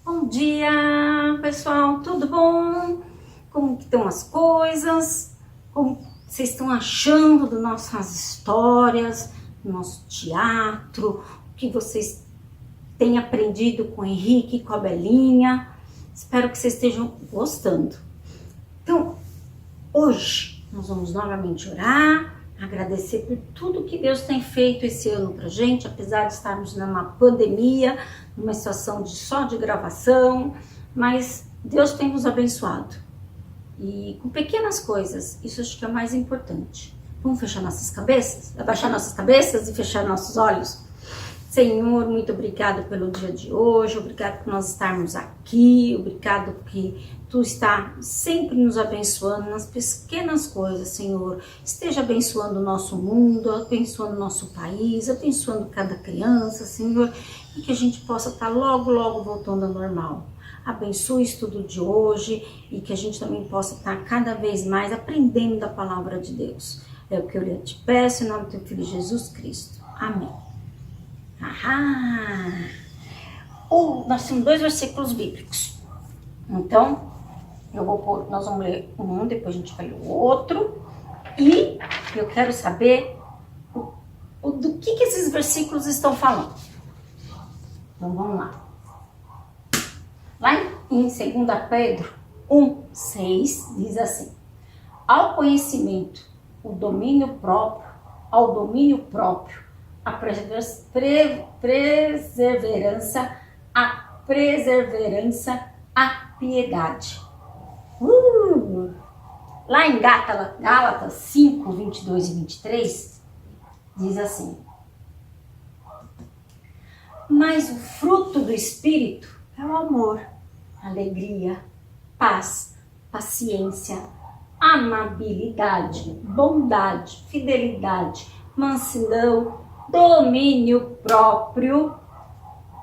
Bom dia, pessoal, tudo bom? Como que estão as coisas? Como vocês estão achando das nossas histórias, do nosso teatro? O que vocês têm aprendido com o Henrique e com a Belinha? Espero que vocês estejam gostando. Então, hoje nós vamos novamente orar, agradecer por tudo que Deus tem feito esse ano pra gente, apesar de estarmos numa pandemia, numa situação só de gravação, mas Deus tem nos abençoado. E com pequenas coisas, isso acho que é o mais importante. Vamos fechar nossas cabeças? Abaixar nossas cabeças e fechar nossos olhos? Senhor, muito obrigada pelo dia de hoje, obrigado por nós estarmos aqui, obrigado porque Tu está sempre nos abençoando nas pequenas coisas, Senhor. Esteja abençoando o nosso mundo, abençoando o nosso país, abençoando cada criança, Senhor, e que a gente possa estar logo, logo voltando ao normal. Abençoe o estudo de hoje e que a gente também possa estar cada vez mais aprendendo da palavra de Deus. É o que eu te peço em nome do Teu Filho Jesus Cristo. Amém. Nós temos 2 versículos bíblicos. Então, nós vamos ler um, depois a gente vai ler o outro. E eu quero saber do que esses versículos estão falando. Então, vamos lá. Lá em 2 Pedro 1:6 diz assim: ao conhecimento, ao domínio próprio, a perseverança, a piedade. Lá em Gálatas 5, 22 e 23, diz assim: mas o fruto do Espírito é o amor, alegria, paz, paciência, amabilidade, bondade, fidelidade, mansidão, domínio próprio.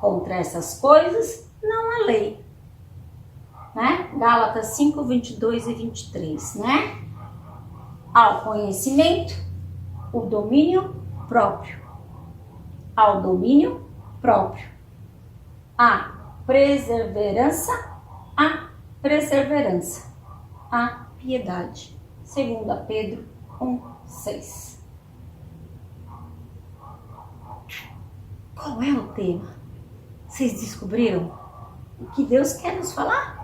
Contra essas coisas não há lei. Né? Gálatas 5, 22 e 23, né? Ao conhecimento, o domínio próprio. Ao domínio próprio. A perseverança, a piedade. 2 Pedro 1:6. Qual é o tema? Vocês descobriram o que Deus quer nos falar?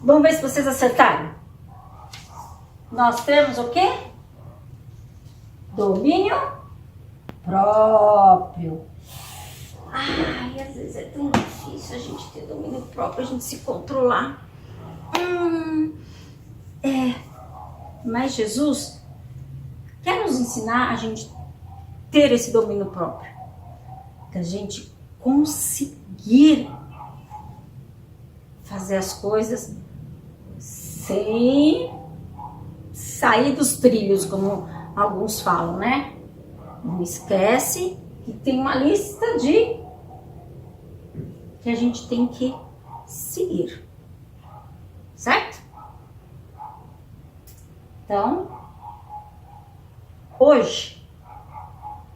Vamos ver se vocês acertaram. Nós temos o quê? Domínio próprio. Ai, às vezes é tão difícil a gente ter domínio próprio, a gente se controlar. Mas Jesus quer nos ensinar a gente ter esse domínio próprio. Que a gente conseguir fazer as coisas sem sair dos trilhos, como alguns falam, né? Não esquece que tem uma lista que a gente tem que seguir, certo? Então, hoje,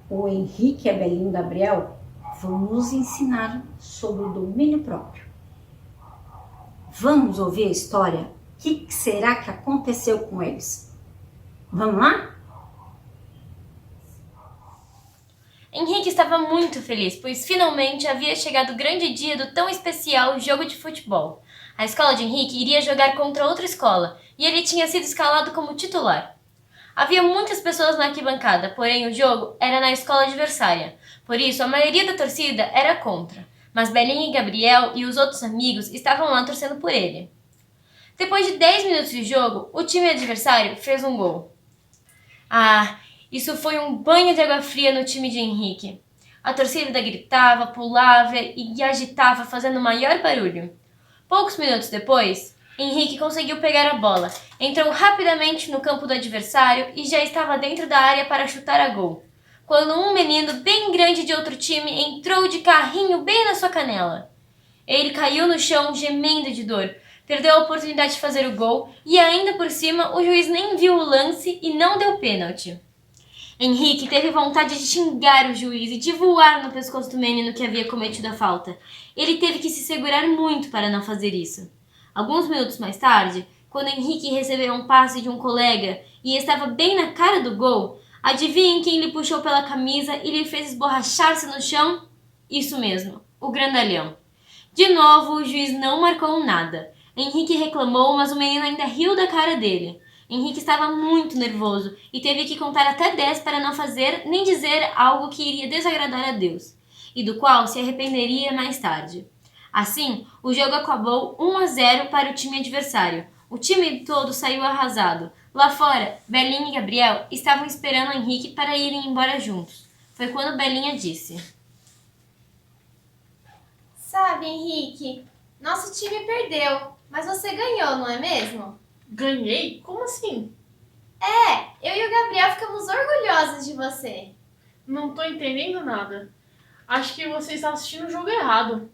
o Henrique, a Belinha e o Gabriel vão nos ensinar sobre o domínio próprio. Vamos ouvir a história? O que será que aconteceu com eles? Vamos lá? Henrique estava muito feliz, pois finalmente havia chegado o grande dia do tão especial jogo de futebol. A escola de Henrique iria jogar contra outra escola e ele tinha sido escalado como titular. Havia muitas pessoas na arquibancada, porém o jogo era na escola adversária. Por isso, a maioria da torcida era contra. Mas Belinha e Gabriel e os outros amigos estavam lá torcendo por ele. Depois de 10 minutos de jogo, o time adversário fez um gol. Isso foi um banho de água fria no time de Henrique. A torcida gritava, pulava e agitava, fazendo o maior barulho. Poucos minutos depois, Henrique conseguiu pegar a bola, entrou rapidamente no campo do adversário e já estava dentro da área para chutar a gol, quando um menino bem grande de outro time entrou de carrinho bem na sua canela. Ele caiu no chão gemendo de dor, perdeu a oportunidade de fazer o gol e ainda por cima o juiz nem viu o lance e não deu pênalti. Henrique teve vontade de xingar o juiz e de voar no pescoço do menino que havia cometido a falta. Ele teve que se segurar muito para não fazer isso. Alguns minutos mais tarde, quando Henrique recebeu um passe de um colega e estava bem na cara do gol, adivinhem quem lhe puxou pela camisa e lhe fez esborrachar-se no chão? Isso mesmo, o grandalhão. De novo, o juiz não marcou nada. Henrique reclamou, mas o menino ainda riu da cara dele. Henrique estava muito nervoso e teve que contar até 10 para não fazer nem dizer algo que iria desagradar a Deus, e do qual se arrependeria mais tarde. Assim, o jogo acabou 1-0 para o time adversário. O time todo saiu arrasado. Lá fora, Belinha e Gabriel estavam esperando Henrique para irem embora juntos. Foi quando Belinha disse: Sabe, Henrique, nosso time perdeu, mas você ganhou, não é mesmo? Ganhei? Como assim? Eu e o Gabriel ficamos orgulhosos de você. Não tô entendendo nada. Acho que você está assistindo o jogo errado.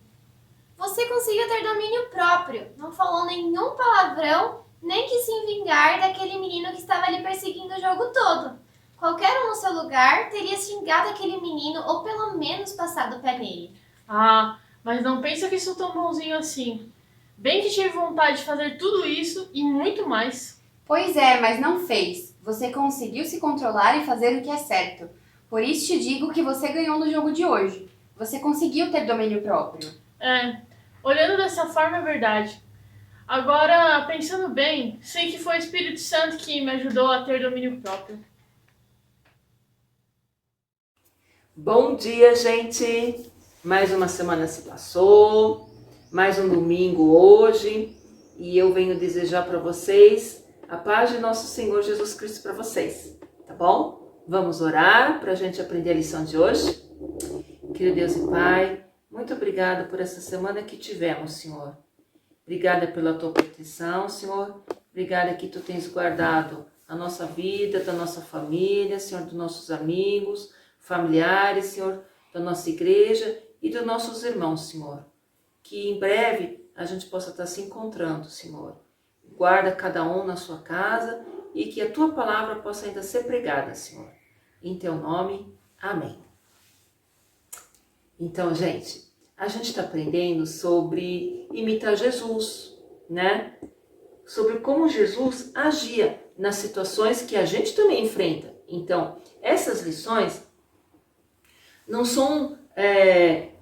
Você conseguiu ter domínio próprio, não falou nenhum palavrão, nem quis se vingar daquele menino que estava lhe perseguindo o jogo todo. Qualquer um no seu lugar teria xingado aquele menino ou pelo menos passado o pé nele. Ah, mas não pensa que sou tão bonzinho assim. Bem que tive vontade de fazer tudo isso e muito mais. Pois é, mas não fez. Você conseguiu se controlar e fazer o que é certo. Por isso te digo que você ganhou no jogo de hoje. Você conseguiu ter domínio próprio. Olhando dessa forma é verdade. Agora, pensando bem, sei que foi o Espírito Santo que me ajudou a ter domínio próprio. Bom dia, gente! Mais uma semana se passou, mais um domingo hoje, e eu venho desejar para vocês a paz de nosso Senhor Jesus Cristo para vocês, tá bom? Vamos orar para a gente aprender a lição de hoje? Querido Deus e Pai, muito obrigada por essa semana que tivemos, Senhor. Obrigada pela tua proteção, Senhor. Obrigada que tu tens guardado a nossa vida, da nossa família, Senhor, dos nossos amigos, familiares, Senhor, da nossa igreja e dos nossos irmãos, Senhor. Que em breve a gente possa estar se encontrando, Senhor. Guarda cada um na sua casa e que a tua palavra possa ainda ser pregada, Senhor. Em teu nome, amém. Então, gente, a gente está aprendendo sobre imitar Jesus, né? Sobre como Jesus agia nas situações que a gente também enfrenta. Então, essas lições não são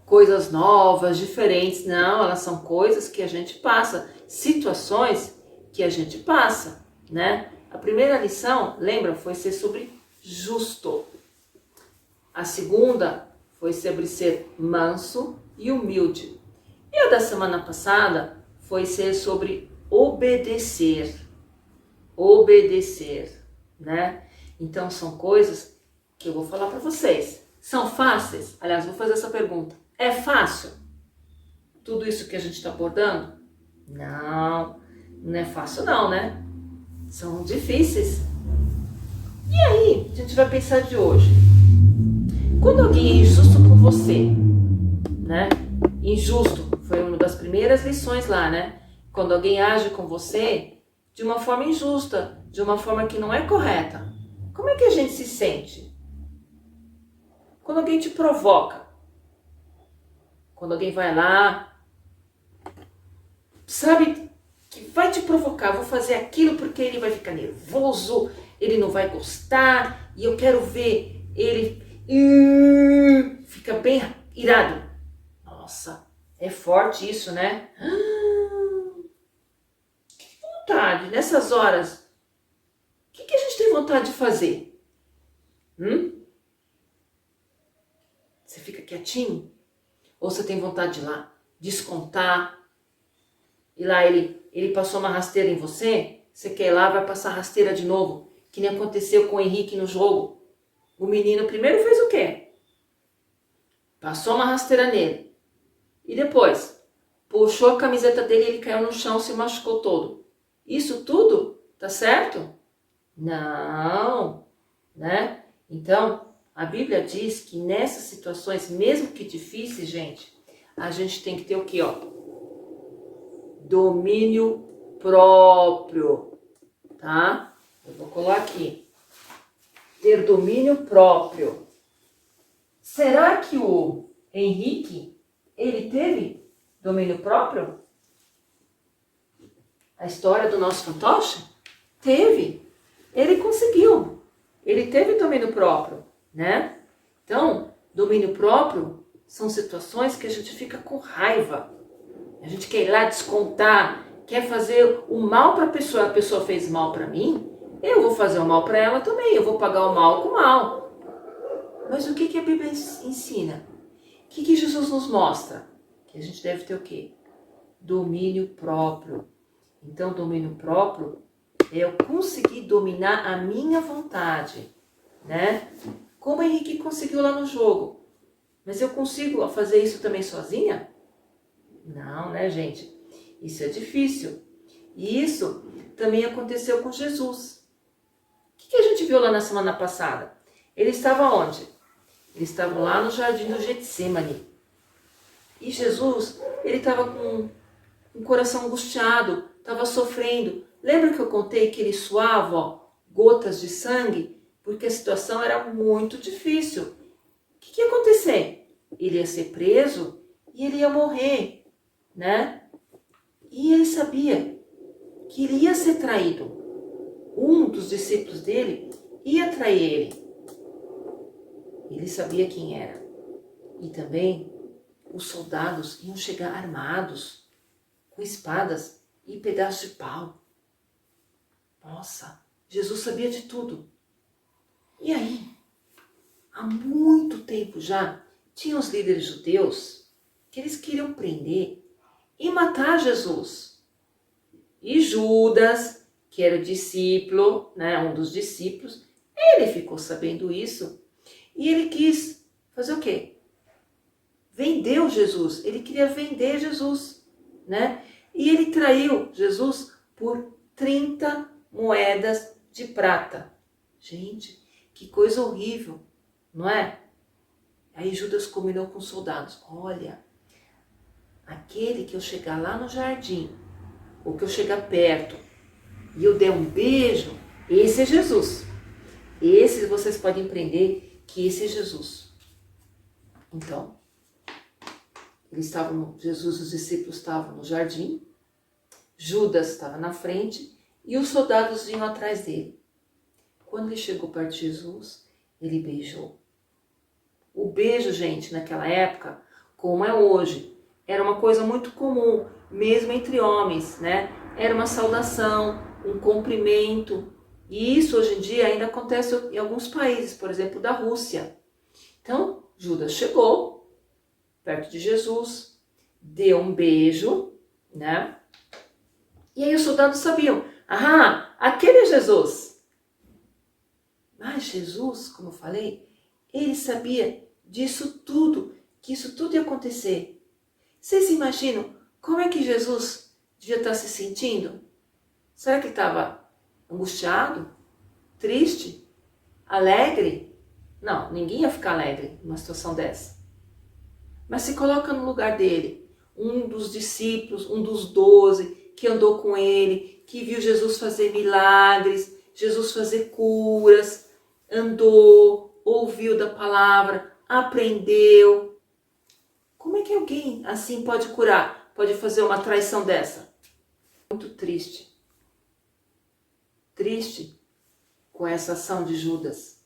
coisas novas, diferentes, não, elas são coisas que a gente passa, situações que a gente passa, né? A primeira lição, lembra, foi ser sobre justo. A segunda foi sobre ser manso e humilde. E a da semana passada foi ser sobre obedecer. Obedecer, né? Então são coisas que eu vou falar para vocês. São fáceis? Aliás, vou fazer essa pergunta. É fácil? Tudo isso que a gente está abordando? Não, não é fácil não, né? São difíceis. E aí, a gente vai pensar de hoje. Quando alguém é injusto com você, né? Injusto, foi uma das primeiras lições lá, né? Quando alguém age com você de uma forma injusta, de uma forma que não é correta, como é que a gente se sente? Quando alguém te provoca, quando alguém vai lá, sabe, que vai te provocar, vou fazer aquilo porque ele vai ficar nervoso, ele não vai gostar, e eu quero ver ele fica bem irado. Nossa, é forte isso, né? Que vontade, nessas horas, o que a gente tem vontade de fazer? Você fica quietinho? Ou você tem vontade de ir lá, descontar? E lá ele passou uma rasteira em você? Você quer ir lá, vai passar rasteira de novo? Que nem aconteceu com o Henrique no jogo. O menino primeiro fez o quê? Passou uma rasteira nele. E depois, puxou a camiseta dele e ele caiu no chão, se machucou todo. Isso tudo tá certo? Não, né? Então, a Bíblia diz que nessas situações, mesmo que difíceis, gente, a gente tem que ter o quê, ó? Domínio próprio, tá? Eu vou colar aqui. ter domínio próprio. Será que o Henrique, ele teve domínio próprio? A história do nosso fantoche? Teve. Ele conseguiu. Ele teve domínio próprio, né? Então, domínio próprio são situações que a gente fica com raiva. A gente quer ir lá descontar, quer fazer o mal para a pessoa fez mal para mim, eu vou fazer o mal para ela também, eu vou pagar o mal com o mal. Mas o que a Bíblia ensina? O que Jesus nos mostra? Que a gente deve ter o quê? Domínio próprio. Então, domínio próprio é eu conseguir dominar a minha vontade, né? Como o Henrique conseguiu lá no jogo. Mas eu consigo fazer isso também sozinha? Não, né, gente? Isso é difícil. E isso também aconteceu com Jesus. O que a gente viu lá na semana passada? Ele estava onde? Ele estava lá no jardim do Getsemane. E Jesus, ele estava com o coração angustiado, estava sofrendo. Lembra que eu contei que ele suava gotas de sangue? Porque a situação era muito difícil. O que ia acontecer? Ele ia ser preso e ele ia morrer, né? E ele sabia que ele ia ser traído. Um dos discípulos dele ia trair ele. Ele sabia quem era. E também os soldados iam chegar armados, com espadas e pedaços de pau. Nossa, Jesus sabia de tudo. E aí, há muito tempo já, tinha os líderes judeus que eles queriam prender e matar Jesus. E Judas, que era o discípulo, né, um dos discípulos, ele ficou sabendo isso e ele quis fazer o quê? Vendeu Jesus. Ele queria vender Jesus, né? E ele traiu Jesus por 30 moedas de prata. Gente, que coisa horrível, não é? Aí Judas combinou com os soldados. Olha, aquele que eu chegar lá no jardim, ou que eu chegar perto, e eu der um beijo, esse é Jesus. Esse vocês podem aprender que esse é Jesus. Então, Jesus e os discípulos estavam no jardim, Judas estava na frente e os soldados vinham atrás dele. Quando ele chegou perto de Jesus, ele beijou. O beijo, gente, naquela época, como é hoje, era uma coisa muito comum, mesmo entre homens, né? Era uma saudação, um cumprimento. E isso hoje em dia ainda acontece em alguns países, por exemplo, da Rússia. Então, Judas chegou perto de Jesus, deu um beijo, né? E aí os soldados sabiam, aquele é Jesus. Mas Jesus, como eu falei, ele sabia disso tudo, que isso tudo ia acontecer. Vocês imaginam como é que Jesus devia estar se sentindo? Será que ele estava angustiado, triste, alegre? Não, ninguém ia ficar alegre numa situação dessa. Mas se coloca no lugar dele, um dos discípulos, um dos 12, que andou com ele, que viu Jesus fazer milagres, Jesus fazer curas, andou, ouviu da palavra, aprendeu. Como é que alguém assim pode curar, pode fazer uma traição dessa? Muito triste. Triste com essa ação de Judas.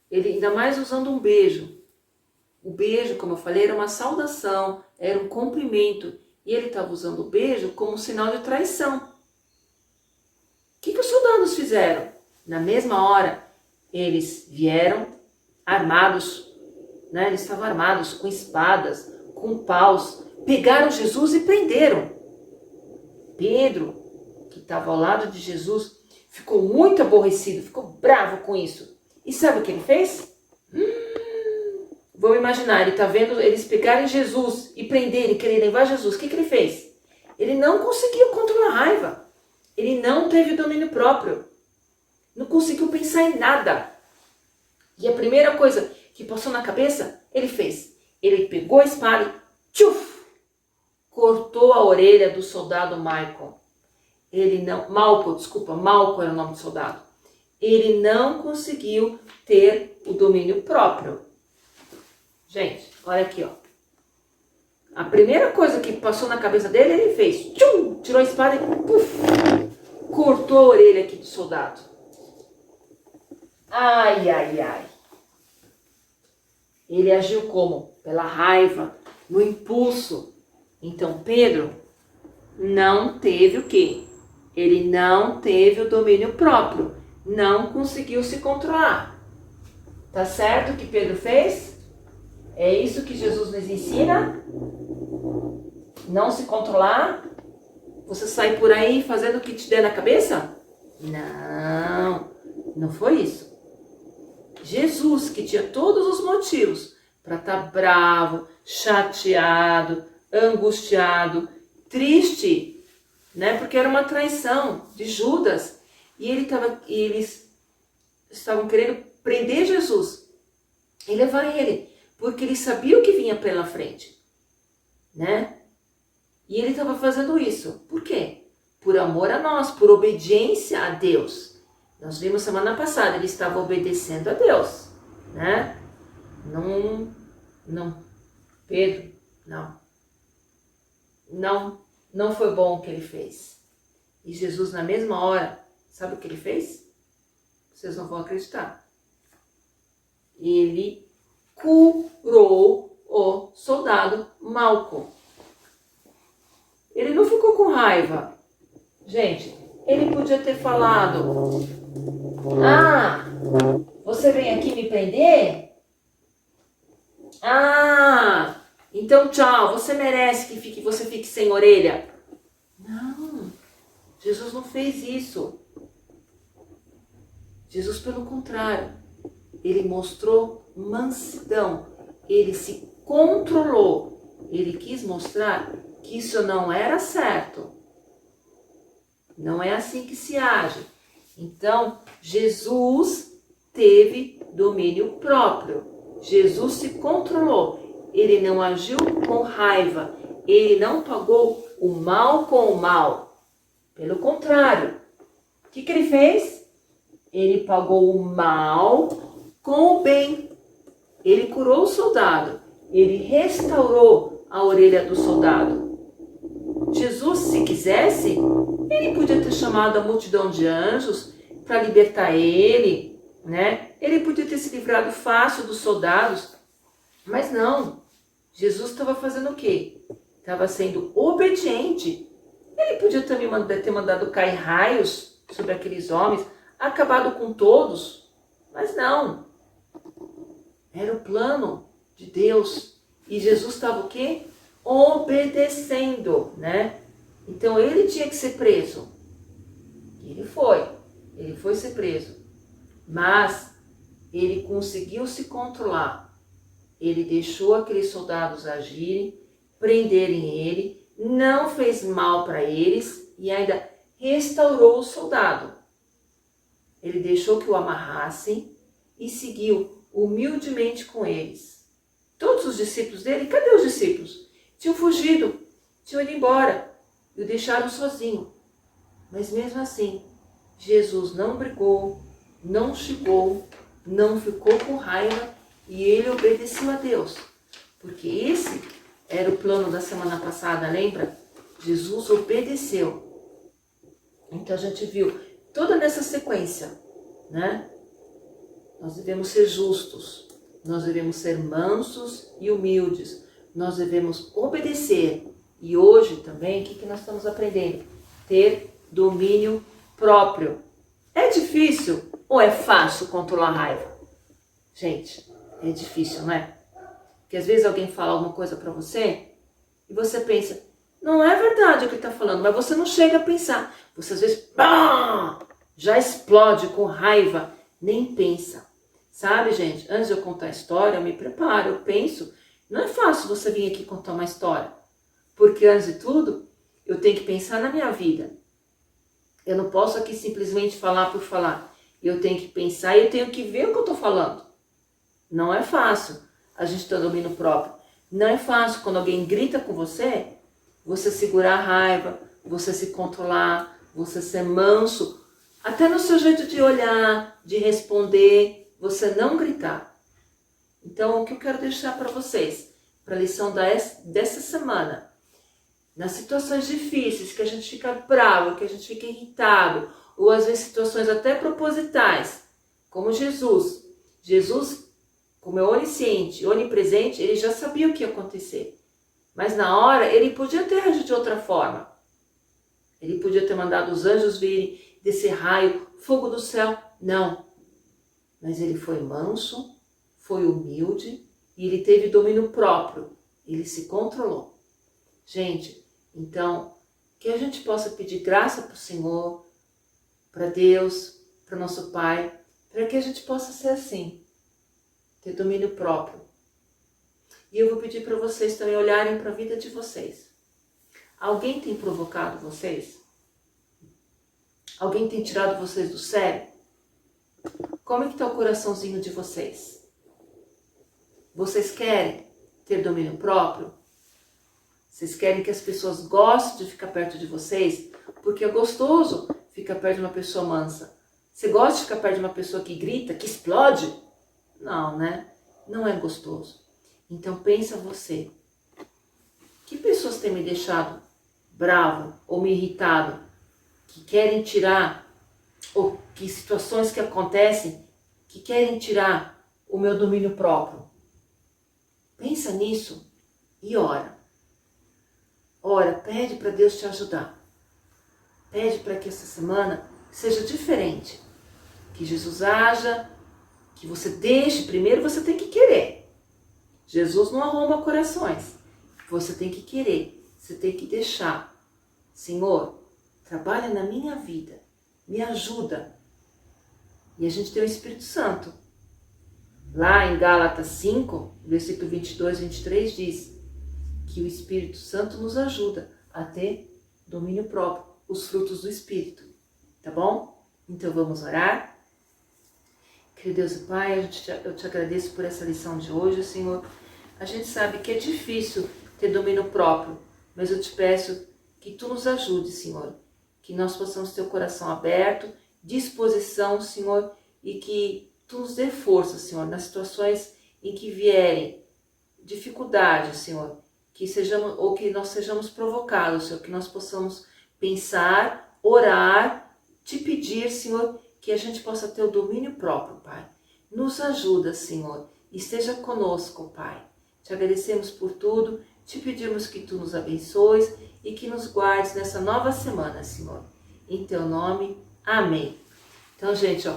Ele ainda mais usando um beijo. O beijo, como eu falei, era uma saudação, era um cumprimento. E ele estava usando o beijo como um sinal de traição. O que os soldados fizeram? Na mesma hora, eles vieram armados, né? Eles estavam armados com espadas, com paus, pegaram Jesus e prenderam. Pedro, que estava ao lado de Jesus, ficou muito aborrecido, ficou bravo com isso. E sabe o que ele fez? Vamos imaginar, ele está vendo eles pegarem Jesus e prenderem, querem levar Jesus. O que ele fez? Ele não conseguiu controlar a raiva. Ele não teve domínio próprio. Não conseguiu pensar em nada. E a primeira coisa que passou na cabeça, ele fez. Ele pegou a espada e tchuf, cortou a orelha do soldado Malco era o nome do soldado. ele não conseguiu ter o domínio próprio. Gente, olha aqui, ó. A primeira coisa que passou na cabeça dele, ele fez. Tchum! Tirou a espada e puf, cortou a orelha aqui do soldado. Ai, ai, ai. Ele agiu como? Pela raiva, no impulso. Então Pedro não teve o quê? Ele não teve o domínio próprio. Não conseguiu se controlar. Tá certo o que Pedro fez? É isso que Jesus nos ensina? Não se controlar? Você sai por aí fazendo o que te der na cabeça? Não, não foi isso. Jesus, que tinha todos os motivos para estar bravo, chateado, angustiado, triste, né? Porque era uma traição de Judas. E eles estavam querendo prender Jesus e levar ele, porque eles sabiam o que vinha pela frente, né? E ele estava fazendo isso. Por quê? Por amor a nós, por obediência a Deus. Nós vimos semana passada, ele estava obedecendo a Deus, né? Não, Pedro, não foi bom o que ele fez. E Jesus, na mesma hora, sabe o que ele fez? Vocês não vão acreditar. Ele curou o soldado Malco. Ele não ficou com raiva. Gente, ele podia ter falado: ah, você vem aqui me prender? Ah, então tchau, você merece que você fique sem orelha. Não, Jesus não fez isso. Jesus, pelo contrário, ele mostrou mansidão, ele se controlou, ele quis mostrar que isso não era certo. Não é assim que se age. Então, Jesus teve domínio próprio. Jesus se controlou. Ele não agiu com raiva. Ele não pagou o mal com o mal. Pelo contrário, o que ele fez? Ele pagou o mal com o bem. Ele curou o soldado. Ele restaurou a orelha do soldado. Jesus, se quisesse, ele podia ter chamado a multidão de anjos para libertar ele, né? Ele podia ter se livrado fácil dos soldados, mas não. Jesus estava fazendo o quê? Estava sendo obediente. Ele podia também ter mandado cair raios sobre aqueles homens, acabado com todos, mas não. Era o plano de Deus. E Jesus estava o quê? Obedecendo, né? Então ele tinha que ser preso. E ele foi ser preso. Mas ele conseguiu se controlar. Ele deixou aqueles soldados agirem, prenderem ele, não fez mal para eles e ainda restaurou o soldado. Ele deixou que o amarrassem e seguiu humildemente com eles. Todos os discípulos dele, cadê os discípulos? Tinham fugido, tinham ido embora e o deixaram sozinho. Mas mesmo assim, Jesus não brigou, não xingou, não ficou com raiva e ele obedeceu a Deus. Porque esse era o plano da semana passada, lembra? Jesus obedeceu. Então a gente viu toda nessa sequência, né? Nós devemos ser justos, nós devemos ser mansos e humildes, nós devemos obedecer. E hoje também, o que nós estamos aprendendo? Ter domínio próprio. É difícil ou é fácil controlar a raiva? Gente, é difícil, não é? Porque às vezes alguém fala alguma coisa para você e você pensa, não é verdade o que ele está falando, mas você não chega a pensar. Você às vezes já explode com raiva, nem pensa. Sabe, gente, antes de eu contar a história, eu me preparo, eu penso. Não é fácil você vir aqui contar uma história. Porque antes de tudo, eu tenho que pensar na minha vida. Eu não posso aqui simplesmente falar por falar. Eu tenho que pensar e eu tenho que ver o que eu estou falando. Não é fácil a gente ter domínio próprio. Não é fácil quando alguém grita com você, você segurar a raiva, você se controlar, você ser manso, Até no seu jeito de olhar, de responder, você não gritar. Então, o que eu quero deixar para vocês, para a lição dessa semana, nas situações difíceis, que a gente fica bravo, que a gente fica irritado, ou às vezes situações até propositais, como Jesus. Jesus, como é onisciente, onipresente, ele já sabia o que ia acontecer. Mas na hora, ele podia ter agido de outra forma. Ele podia ter mandado os anjos virem, descer raio, fogo do céu. Não. Mas ele foi manso, foi humilde e ele teve domínio próprio. Ele se controlou. Gente, então, que a gente possa pedir graça para o Senhor, para Deus, para nosso Pai, para que a gente possa ser assim, ter domínio próprio. E eu vou pedir para vocês também olharem para a vida de vocês. Alguém tem provocado vocês? Alguém tem tirado vocês do sério? Como é que está o coraçãozinho de vocês? Vocês querem ter domínio próprio? Vocês querem que as pessoas gostem de ficar perto de vocês? Porque é gostoso ficar perto de uma pessoa mansa. Você gosta de ficar perto de uma pessoa que grita, que explode? Não, né? Não é gostoso. Então pensa você. Que pessoas têm me deixado bravo ou me irritado? Que querem tirar, ou que situações que acontecem, que querem tirar o meu domínio próprio? Pensa nisso e ora. Ora, pede para Deus te ajudar. Pede para que essa semana seja diferente. Que Jesus haja, que você deixe, primeiro você tem que querer. Jesus não arruma corações. Você tem que querer, você tem que deixar. Senhor, trabalha na minha vida, me ajuda. E a gente tem o Espírito Santo. Lá em Gálatas 5, versículo 22 e 23 diz que o Espírito Santo nos ajuda a ter domínio próprio, os frutos do Espírito. Tá bom? Então vamos orar. Querido Deus e Pai, eu te agradeço por essa lição de hoje, Senhor. A gente sabe que é difícil ter domínio próprio, mas eu te peço que Tu nos ajude, Senhor. Que nós possamos ter o coração aberto, disposição, Senhor, e que Tu nos dê força, Senhor, nas situações em que vierem dificuldades, Senhor, que sejamos, ou que nós sejamos provocados, Senhor, que nós possamos pensar, orar, te pedir, Senhor, que a gente possa ter o domínio próprio, Pai. Nos ajuda, Senhor, esteja conosco, Pai. Te agradecemos por tudo, te pedimos que Tu nos abençoes e que nos guardes nessa nova semana, Senhor. Em Teu nome, amém. Então, gente,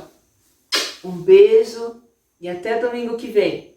um beijo e até domingo que vem.